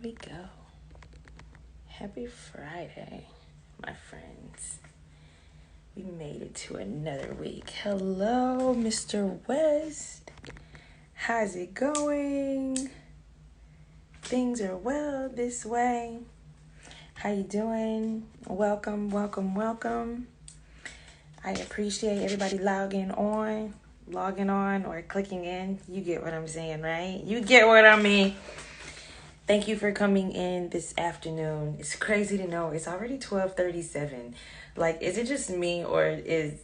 we go. Happy Friday, my friends. We made it to another week. Hello, Mr. West. How's it going? Things are well this way. How you doing? Welcome, welcome, welcome. I appreciate everybody logging on, or clicking in. You get what I'm saying, right? You get what I mean. Thank you for coming in this afternoon. It's crazy to know it's already 12:37. Like, is it just me, or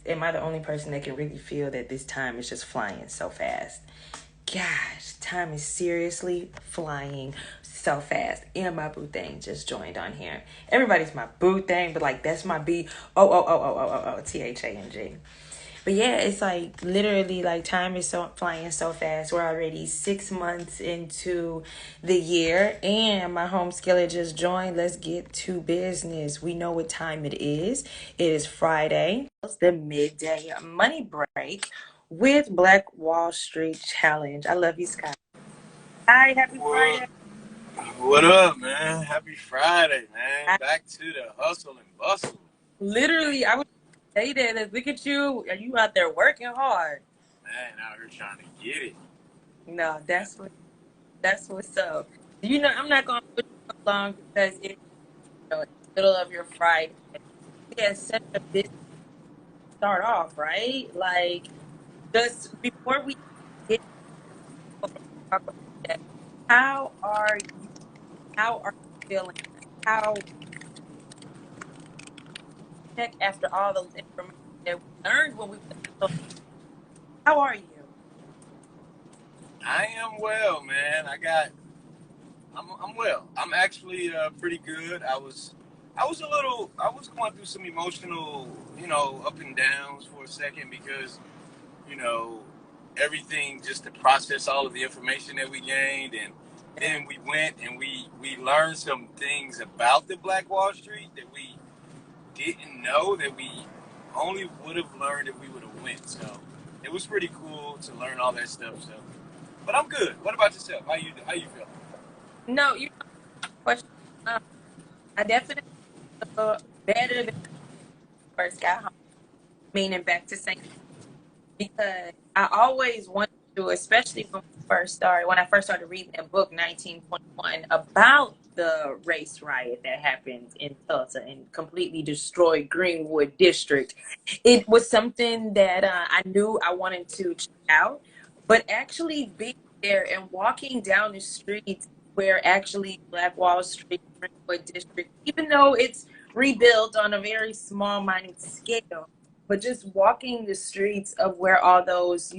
am I the only person that can really feel that this time is just flying so fast? Gosh, time is seriously flying so fast. And my boo thing just joined on here. Everybody's my boo thing, but like that's my BOOOOOOOTHANG. But yeah, it's like literally like time is so flying so fast. We're already 6 months into the year, and my home skillet just joined. Let's get to business. We know what time it is. It is Friday. It's the midday money break with Black Wall Street Challenge. I love you, Scott. Hi, happy Friday. What up, man? Happy Friday, man. I, Back to the hustle and bustle. literally, I would say that. Look at you. Are you out there working hard? Man, out here trying to get it. No, that's what's up. I'm not gonna put you so long because it's in the middle of your Friday. We had such a busy start off, right? Like just before we get to talk about that, how are you? How are you feeling? How check after all the information that we learned when we went. How are you? I am well, man. I'm well. I'm actually pretty good. I was going through some emotional, up and downs for a second because, you know, everything just to process all of the information that we gained, and then we went and we learned some things about the Black Wall Street that we didn't know, that we only would have learned if we would have went. So it was pretty cool to learn all that stuff. So, but I'm good. What about yourself? How you feel? No, question. I definitely feel better than I first got home. Meaning back to St. Because I always wanted to, especially when I first started reading a book, 1921, about the race riot that happened in Tulsa and completely destroyed Greenwood District. It was something that I knew I wanted to check out, but actually being there and walking down the streets where actually Black Wall Street, Greenwood District, even though it's rebuilt on a very small, minute scale, but just walking the streets of where all those,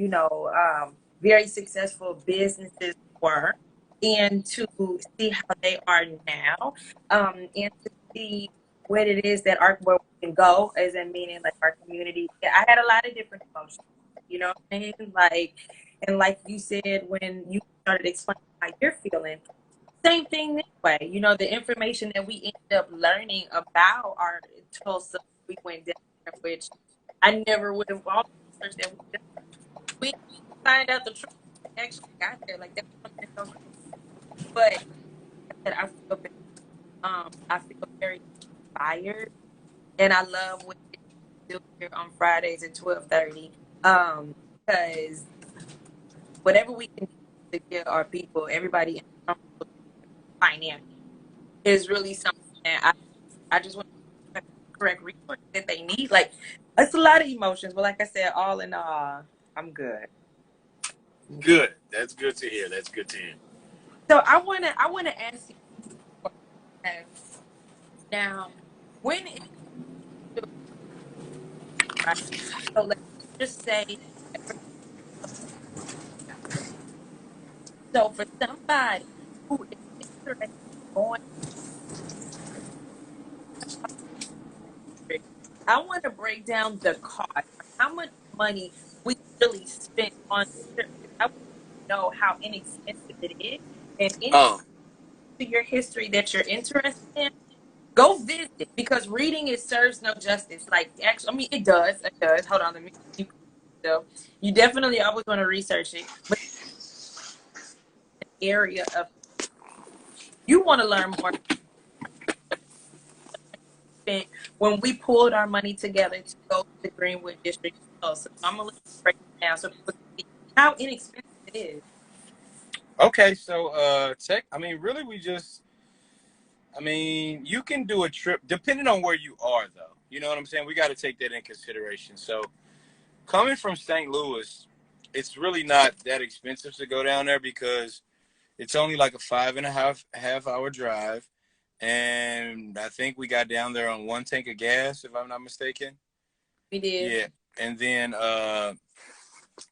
very successful businesses were, and to see how they are now, and to see what it is that where we can go, as in meaning like our community. Yeah, I had a lot of different emotions, you know what I mean? Like, and like you said, when you started explaining how you're feeling, same thing this way. The information that we ended up learning about our Tulsa, we went down there, which I never would have all the research that we find out the truth actually got there. Like that's something so but that I feel I feel very inspired, and I love what you do here on Fridays at 12:30. Because whatever we can do to give our people, everybody in finance is really something that I just want to correct resources that they need. Like it's a lot of emotions, but like I said, all in all, I'm good. Good. That's good to hear. That's good to hear. So I wanna ask you now, when is the right? So let's just say, so for somebody who is interested in going, I want to break down the cost, how much money we really spent on. I want to know how inexpensive it is, and any Oh, to your history that you're interested in. Go visit, because reading it serves no justice. Like actually, I mean, it does. It does. Hold on, let me. You definitely always want to research it, but area of you want to learn more when we pulled our money together to go to the Greenwood District. So I'm gonna let you break it down so people can see how inexpensive it is. Okay, so I mean, really, I mean, you can do a trip depending on where you are, though. You know what I'm saying? We got to take that in consideration. So, coming from St. Louis, it's really not that expensive to go down there because it's only like a half hour drive, and I think we got down there on one tank of gas, if I'm not mistaken. We did. Yeah, and then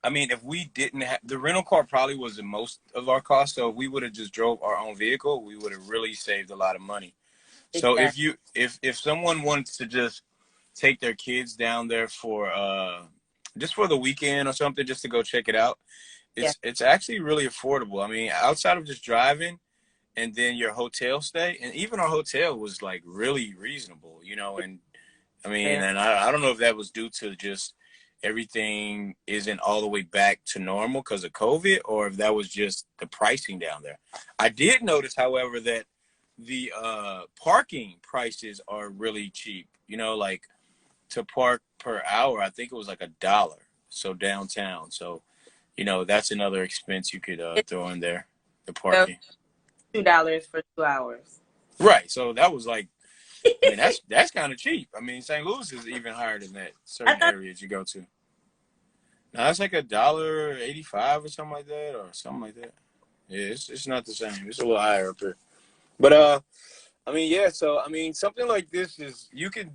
I mean, if we didn't have the rental car, probably was the most of our cost. So if we would have just drove our own vehicle, we would have really saved a lot of money. So Exactly. if someone wants to just take their kids down there for just for the weekend or something, just to go check it out, Yeah. it's actually really affordable. I mean, outside of just driving and then your hotel stay, and even our hotel was like really reasonable, you know. And I mean, Yeah. and I don't know if that was due to just everything isn't all the way back to normal because of COVID, or if that was just the pricing down there. I did notice, however, that the parking prices are really cheap. You know, like to park per hour, I think it was like $1. So downtown. So, you know, that's another expense you could It's throw in there, the parking. $2 for 2 hours. Right. So that was like, I mean, that's kind of cheap. I mean, St. Louis is even higher than that. I Certain thought, areas you go to. Now it's like $1.85 or something like that, or something like that. Yeah, it's not the same. It's a little higher up here. But I mean, yeah. So I mean, something like this is you could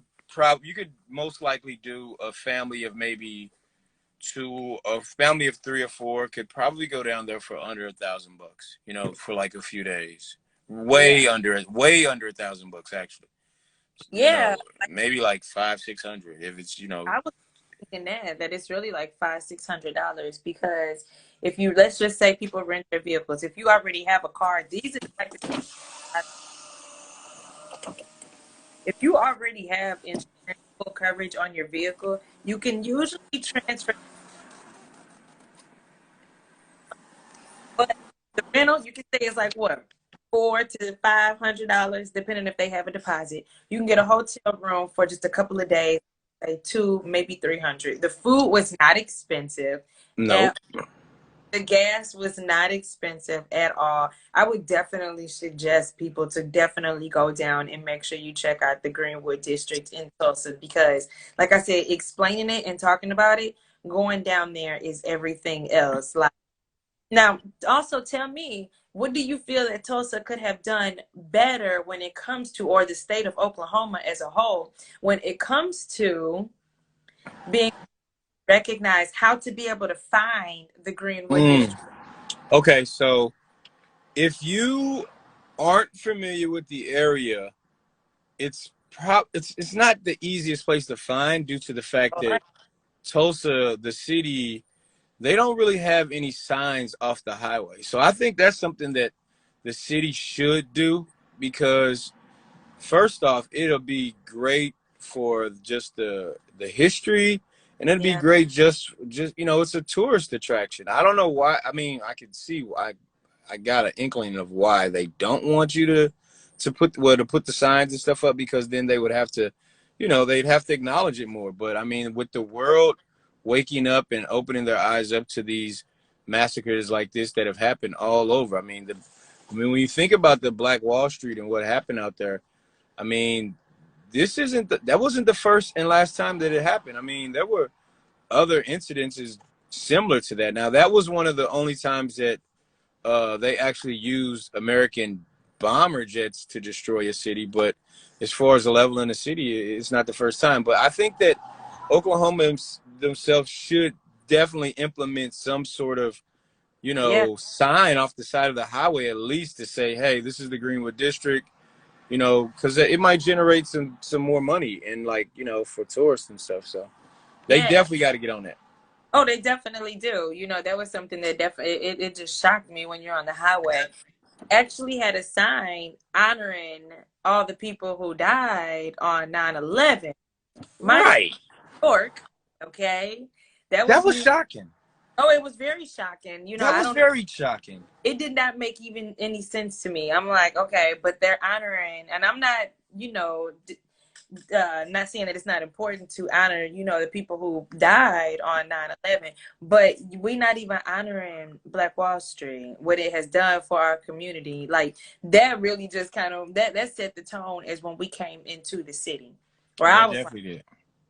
most likely do a family of maybe two, a family of three or four could probably go down there for under $1,000. You know, for like a few days. yeah, Way under $1,000 actually. You yeah. know, maybe like 500-600 if it's I was thinking that it's really like $500-600 because if you let's just say people rent their vehicles, if you already have a car, these are the type of if you already have insurance full coverage on your vehicle, you can usually transfer. But the rental, you can say it's like what, $400 to $500, depending if they have a deposit. You can get a hotel room for just a couple of days, say two, maybe 300. The food was not expensive, and nope. the gas was not expensive at all. I would definitely suggest people to definitely go down and make sure you check out the Greenwood District in Tulsa because, like I said, explaining it and talking about it, going down there is everything else. Like now, also tell me, what do you feel that Tulsa could have done better when it comes to, or the state of Oklahoma as a whole, when it comes to being recognized, how to be able to find the Greenwood Mm. District? Okay, so if you aren't familiar with the area, it's not the easiest place to find due to the fact All that right. Tulsa, the city, they don't really have any signs off the highway. So I think that's something that the city should do because first off, it'll be great for just the history, and it'll be Yeah. great just you know, it's a tourist attraction. I don't know why. I mean, I can see why. I got an inkling of why they don't want you to put the signs and stuff up because then they would have to, you know, they'd have to acknowledge it more. But I mean, with the world waking up and opening their eyes up to these massacres like this that have happened all over. I mean, when you think about the Black Wall Street and what happened out there, I mean, that wasn't the first and last time that it happened. I mean, there were other incidences similar to that. Now, that was one of the only times that they actually used American bomber jets to destroy a city. But as far as leveling a city, it's not the first time. But I think that Oklahoma themselves should definitely implement some sort of, you Yeah. know, sign off the side of the highway at least to say, hey, this is the Greenwood District, you know, because it might generate some more money and like, you know, for tourists and stuff. So they Yeah. definitely got to get on that. Oh, they definitely do. That was something that definitely it just shocked me when you're on the highway. Actually had a sign honoring all the people who died on 9/11. Mind Right. you, New York, okay? That That was was New shocking. Oh, it was very shocking. You know, That I was don't. very shocking. It did not make even any sense to me. I'm like, okay, but they're honoring, and I'm not, not saying that it's not important to honor, the people who died on 9/11, but we're not even honoring Black Wall Street, what it has done for our community. Like that really just kind of that set the tone as when we came into the city, where Oh, I that was like, definitely did.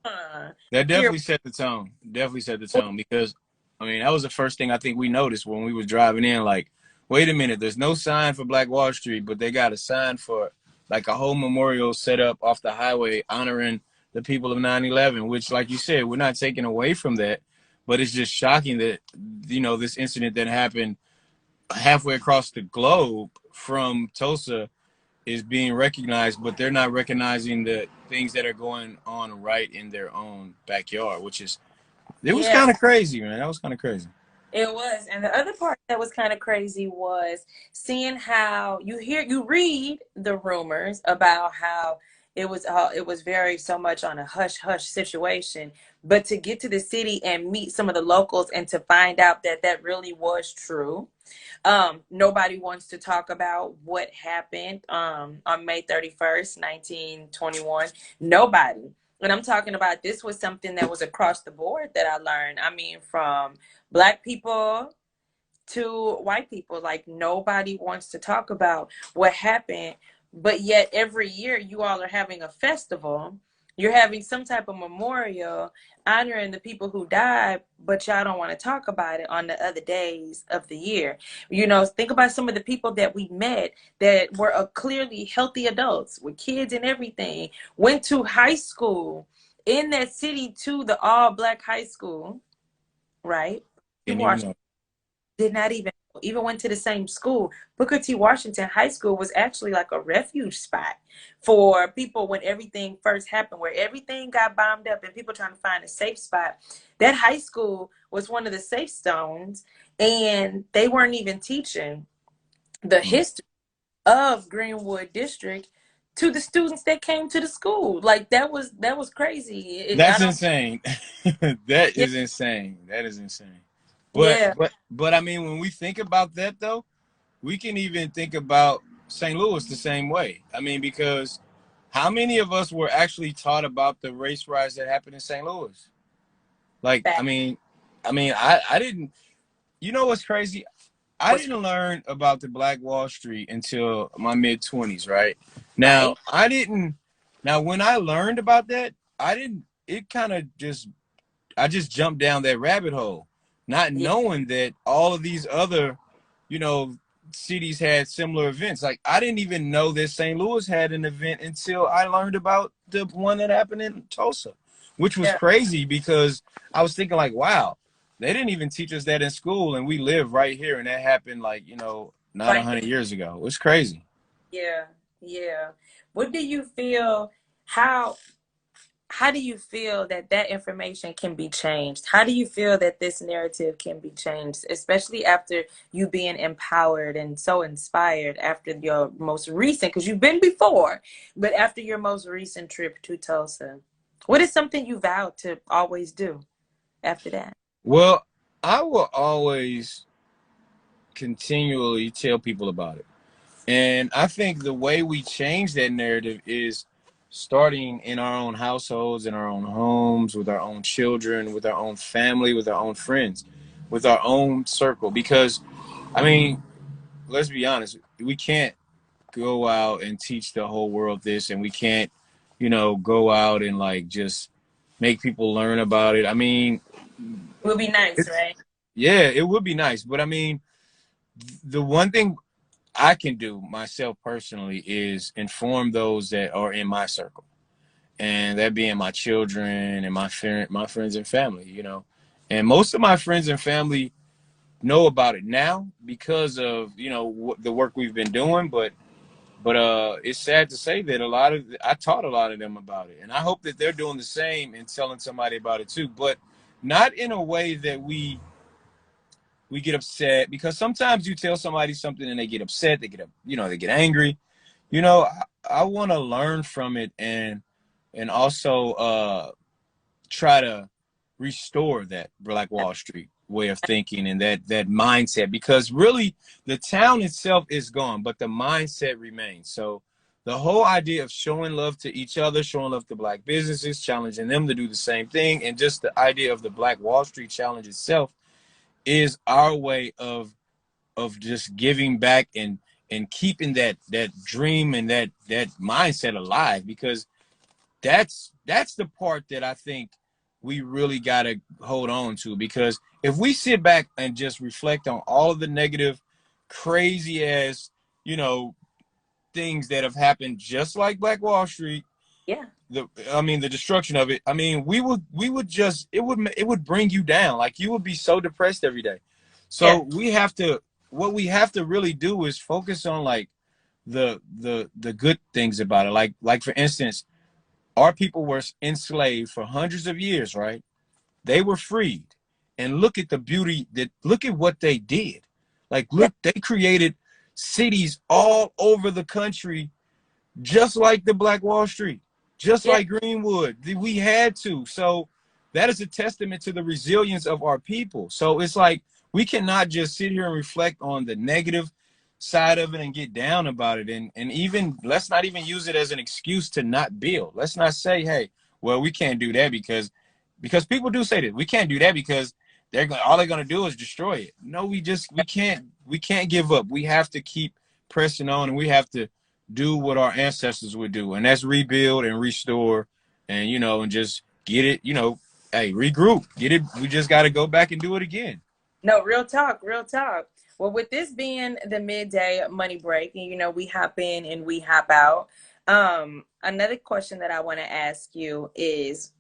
huh, That here. definitely set the tone. Definitely set the tone because, I mean, that was the first thing I think we noticed when we was driving in. Like, wait a minute, there's no sign for Black Wall Street, but they got a sign for like a whole memorial set up off the highway honoring the people of 9/11. Which, like you said, we're not taking away from that, but it's just shocking that this incident that happened halfway across the globe from Tulsa is being recognized, but they're not recognizing the things that are going on right in their own backyard, which is it was Yeah, kind of crazy, man. That was kind of crazy. it was. And the other part that was kind of crazy was seeing how you read the rumors about how it was very so much on a hush hush situation, but to get to the city and meet some of the locals and to find out that that really was true. Nobody wants to talk about what happened on May 31st, 1921. Nobody. And I'm talking about this was something that was across the board that I learned. I mean, from Black people to white people. Like nobody wants to talk about what happened, but yet every year you all are having a festival. You're having some type of memorial honoring the people who died, but y'all don't want to talk about it on the other days of the year. Think about some of the people that we met that were clearly healthy adults with kids and everything, went to high school in that city, to the all black high school, right? Didn't even Washington know. did not even went to the same school. Booker T. Washington High School was actually like a refuge spot for people when everything first happened, where everything got bombed up and people trying to find a safe spot. That high school was one of the safe zones, and they weren't even teaching the Mm. history of Greenwood District to the students that came to the school. Like that was crazy. I That's don't. insane. That Yeah, is insane. That is insane. But yeah, but but I mean, when we think about that though, we can even think about St. Louis the same way. I mean, because how many of us were actually taught about the race riots that happened in St. Louis? Like, I fact. mean, I didn't. You know what's crazy? I Was didn't learn about the Black Wall Street until my mid 20s, right? Now, right. I didn't. Now, when I learned about that, I didn't. It kind of just I just jumped down that rabbit hole, not Yeah, knowing that all of these other, you know, cities had similar events. Like I didn't even know that St. Louis had an event until I learned about the one that happened in Tulsa, which was yeah, crazy because I was thinking like, wow, they didn't even teach us that in school, and we live right here, and that happened like not a right. hundred years ago. It was crazy. Yeah, yeah. What do you feel? How how do you feel that that information can be changed? How do you feel that this narrative can be changed, especially after you being empowered and so inspired after your most recent, because you've been before, but after your most recent trip to Tulsa? What is something you vowed to always do after that? Well, I will always continually tell people about it. And I think the way we change that narrative is starting in our own households, in our own homes, with our own children, with our own family, with our own friends, with our own circle. Because, I mean, let's be honest, we can't go out and teach the whole world this, and we can't, go out and like just make people learn about it. I mean, It would be nice, it's, right? yeah, it would be nice. But I mean, the one thing I can do myself personally is inform those that are in my circle, and that being my children and my friends and family. And most of my friends and family know about it now because of the work we've been doing. But it's sad to say that I taught a lot of them about it, and I hope that they're doing the same and telling somebody about it too. But not in a way that we get upset, because sometimes you tell somebody something and they get upset, they get angry. I want to learn from it and also try to restore that Black Wall Street. way of thinking and that mindset, because really the town itself is gone, but the mindset remains. So the whole idea of showing love to each other, showing love to black businesses, challenging them to do the same thing, and just the idea of the Black Wall Street Challenge itself is our way of just giving back and keeping that dream and that mindset alive, because that's the part that I think we really got to hold on to. Because if we sit back and just reflect on all of the negative, crazy ass, you know, things that have happened, just like Black Wall Street, Yeah. the destruction of it. I mean, we would just it would bring you down. Like, you would be so depressed every day. Yeah. So what we have to really do is focus on like the good things about it. Like for instance, our people were enslaved for hundreds of years, right? They were freed. And look at the beauty look at what they did. Like, Yeah. look, they created cities all over the country, just like the Black Wall Street, just Yeah. like Greenwood. We had to. So that is a testament to the resilience of our people. So it's like, we cannot just sit here and reflect on the negative side of it and get down about it. And even, let's not even use it as an excuse to not build. Let's not say, hey, well, we can't do that because people do say that we can't do that because all they're gonna do is destroy it. No, we can't give up. We have to keep pressing on, and we have to do what our ancestors would do, and that's rebuild and restore, and and just get it. Hey, regroup, get it. We just got to go back and do it again. No, real talk, real talk. Well, with this being the midday money break, and we hop in and we hop out. Another question that I want to ask you is,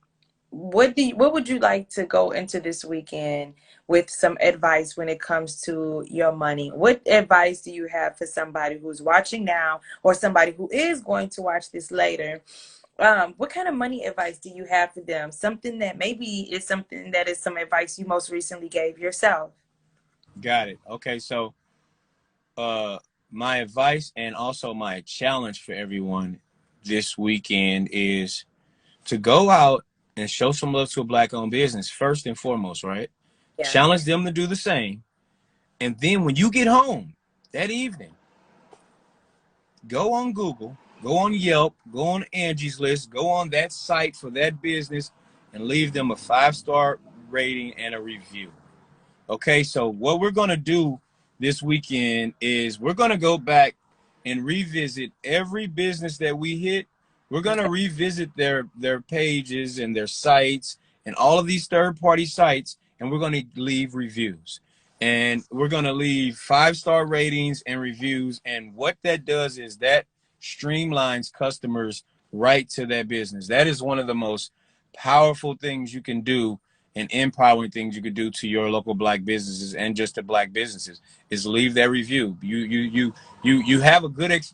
what would you like to go into this weekend with some advice when it comes to your money? What advice do you have for somebody who's watching now or somebody who is going to watch this later? What kind of money advice do you have for them? Something that maybe is something that is some advice you most recently gave yourself. Got it. Okay, so uh, my advice and also my challenge for everyone this weekend is to go out and show some love to a black-owned business first and foremost, right? Yeah. Challenge them to do the same, and then when you get home that evening, go on Google, go on Yelp, go on Angie's List, go on that site for that business, and leave them a 5-star rating and a review. Okay, so what we're going to do this weekend is we're going to go back and revisit every business that we hit. We're going to Okay. revisit their pages and their sites and all of these third-party sites, and we're going to leave reviews. And we're going to leave 5-star ratings and reviews. And what that does is that streamlines customers right to that business. That is one of the most powerful things you can do, and empowering things you could do to your local black businesses and just to black businesses, is leave that review. You have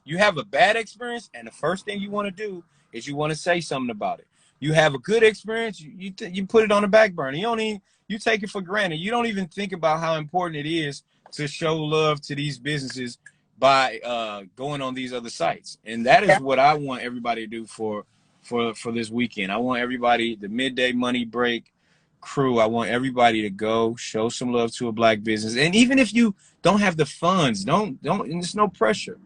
you have a bad experience, and the first thing you want to do is you want to say something about it. You have a good experience, you put it on the back burner. You take it for granted. You don't even think about how important it is to show love to these businesses by going on these other sites. And that is Yeah. what I want everybody to do for this weekend. I want everybody, the midday money break crew, I want everybody to go show some love to a black business. And even if you don't have the funds, don't and there's no pressure.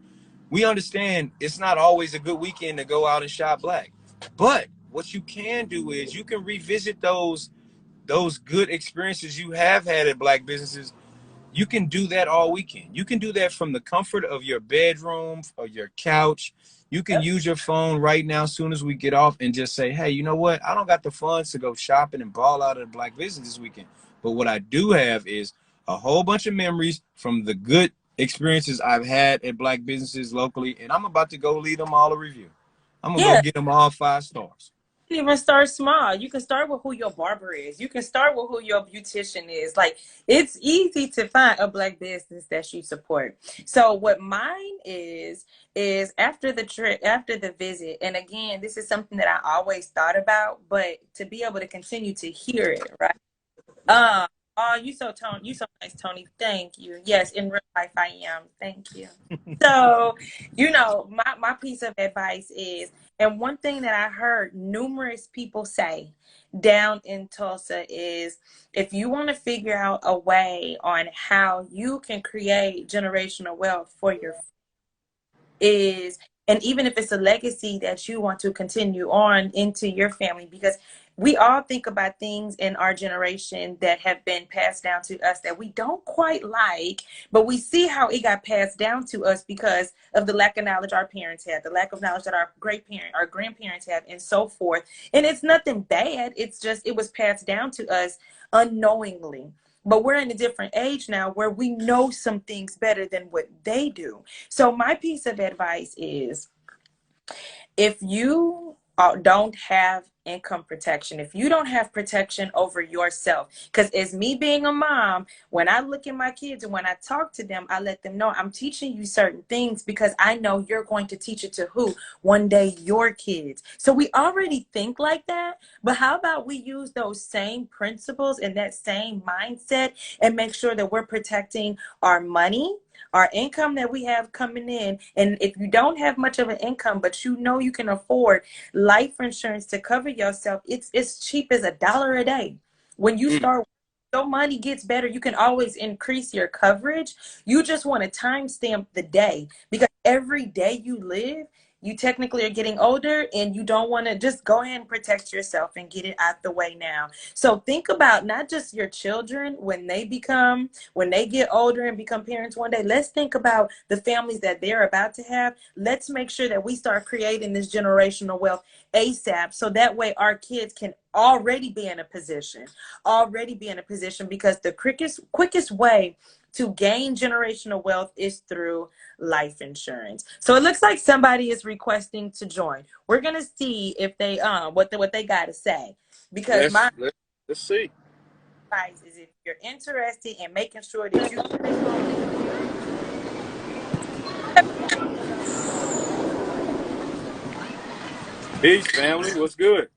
We understand it's not always a good weekend to go out and shop black. But what you can do is you can revisit those good experiences you have had at black businesses. You can do that all weekend. You can do that from the comfort of your bedroom or your couch. You can Yep. use your phone right now as soon as we get off and just say, hey, you know what? I don't got the funds to go shopping and ball out of the black business this weekend. But what I do have is a whole bunch of memories from the good experiences I've had at black businesses locally, and I'm about to go leave them all a review. I'm going to go Yeah. get them all 5 stars. You can even start small. You can start with who your barber is. You can start with who your beautician is. Like, it's easy to find a black business that you support. So what mine is after the trip, after the visit, and again, this is something that I always thought about, but to be able to continue to hear it, right? Um, oh, you so nice, Tony. Thank you. Yes, in real life I am. Thank you. So, my piece of advice is, and one thing that I heard numerous people say down in Tulsa is if you want to figure out a way on how you can create generational wealth for your is, and even if it's a legacy that you want to continue on into your family, because we all think about things in our generation that have been passed down to us that we don't quite like, but we see how it got passed down to us because of the lack of knowledge our parents had, the lack of knowledge that our great parent, our grandparents had, and so forth. And it's nothing bad. It's just it was passed down to us unknowingly. But we're in a different age now where we know some things better than what they do. So my piece of advice is if you don't have income protection, if you don't have protection over yourself, because as me being a mom, when I look at my kids and when I talk to them, I let them know I'm teaching you certain things because I know you're going to teach it to who? One day, your kids. So we already think like that, but how about we use those same principles and that same mindset and make sure that we're protecting our money, our income that we have coming in. And if you don't have much of an income, but you know you can afford life insurance to cover yourself, it's cheap as $1 a day. When you Mm. start, your money gets better. You can always increase your coverage. You just want to timestamp the day because every day you live, you technically are getting older and you don't want to just go ahead and protect yourself and get it out the way now. So think about not just your children when they get older and become parents one day. Let's think about the families that they're about to have. Let's make sure that we start creating this generational wealth ASAP so that way our kids can already be in a position because the quickest way to gain generational wealth is through life insurance. So it looks like somebody is requesting to join. We're gonna see if they what they gotta say because my Let's see. advice is if you're interested in making sure that you Peace, family. What's good?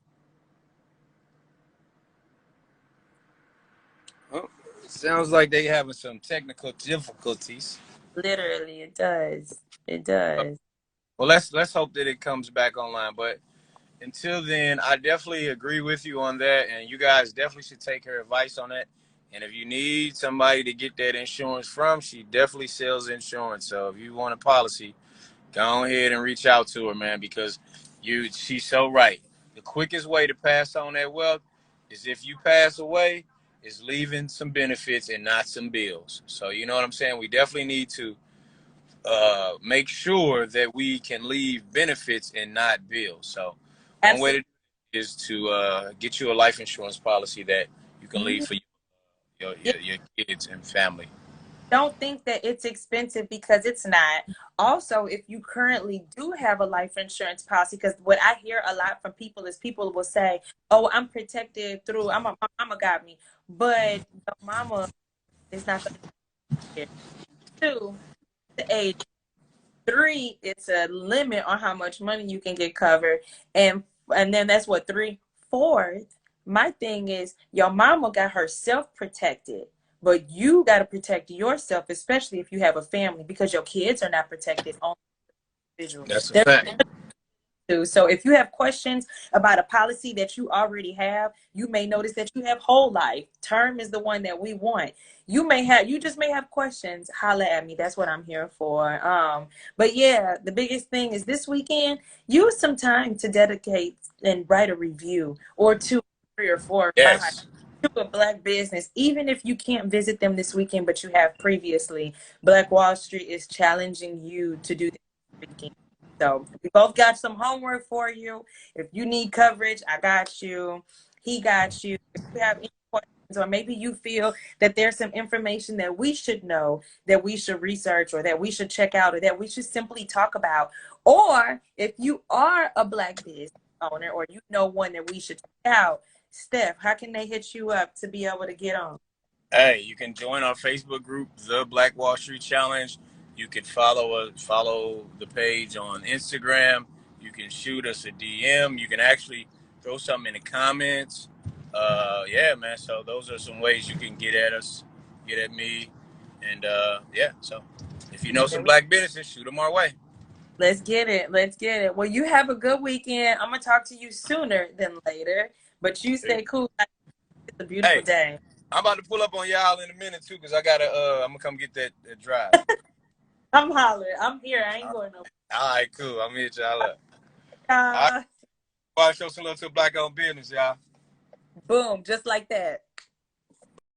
Oh, sounds like they having some technical difficulties. literally it Uh, does. well, let's hope that it comes back online. But until then, I definitely agree with you on that, and you guys definitely should take her advice on that. And if you need somebody to get that insurance from, she definitely sells insurance. So if you want a policy, go ahead and reach out to her, man, because she's so right. The quickest way to pass on that wealth is if you pass away, is leaving some benefits and not some bills. So you know what I'm saying? We definitely need to make sure that we can leave benefits and not bills. So one way to Absolutely. do it is to get you a life insurance policy that you can leave for your kids and family. Don't think that it's expensive because it's not. Also, if you currently do have a life insurance policy, because what I hear a lot from people is people will say, "Oh, I'm protected through my mama got me," but your mama is not going to get it. Two, the age. Three, it's a limit on how much money you can get covered, and then that's what three. Fourth, my thing is your mama got herself protected, but you got to protect yourself, especially if you have a family, because your kids are not protected on individual. That's a They're fact. too. So if you have questions about a policy that you already have, you may notice that you have whole life. Term is the one that we want. You just may have questions. Holla at me. That's what I'm here for. But yeah, the biggest thing is this weekend, use some time to dedicate and write a review or two, three or four, five Yes. to a black business, even if you can't visit them this weekend, but you have previously. Black Wall Street is challenging you to do this weekend. So we both got some homework for you. If you need coverage, I got you. He got you. If you have any questions, or maybe you feel that there's some information that we should know, that we should research, or that we should check out, or that we should simply talk about, or if you are a black business owner, or you know one that we should check out, Steph, how can they hit you up to be able to get on? Hey, you can join our Facebook group, The Black Wall Street Challenge. You can follow the page on Instagram. You can shoot us a DM. You can actually throw something in the comments. Yeah, man. So those are some ways you can get at us, get at me, and yeah. So if you know some black businesses, shoot them our way. Let's get it. Let's get it. Well, you have a good weekend. I'm going to talk to you sooner than later. But you Yeah. stay cool. It's a beautiful Hey, day. I'm about to pull up on y'all in a minute too, cause I gotta. I'm gonna come get that drive. I'm hollering. I'm here. I ain't going nowhere. All right, cool. I'm here, y'all up. All right, Uh, bye. Show some love to a black-owned business, y'all. boom, just like that.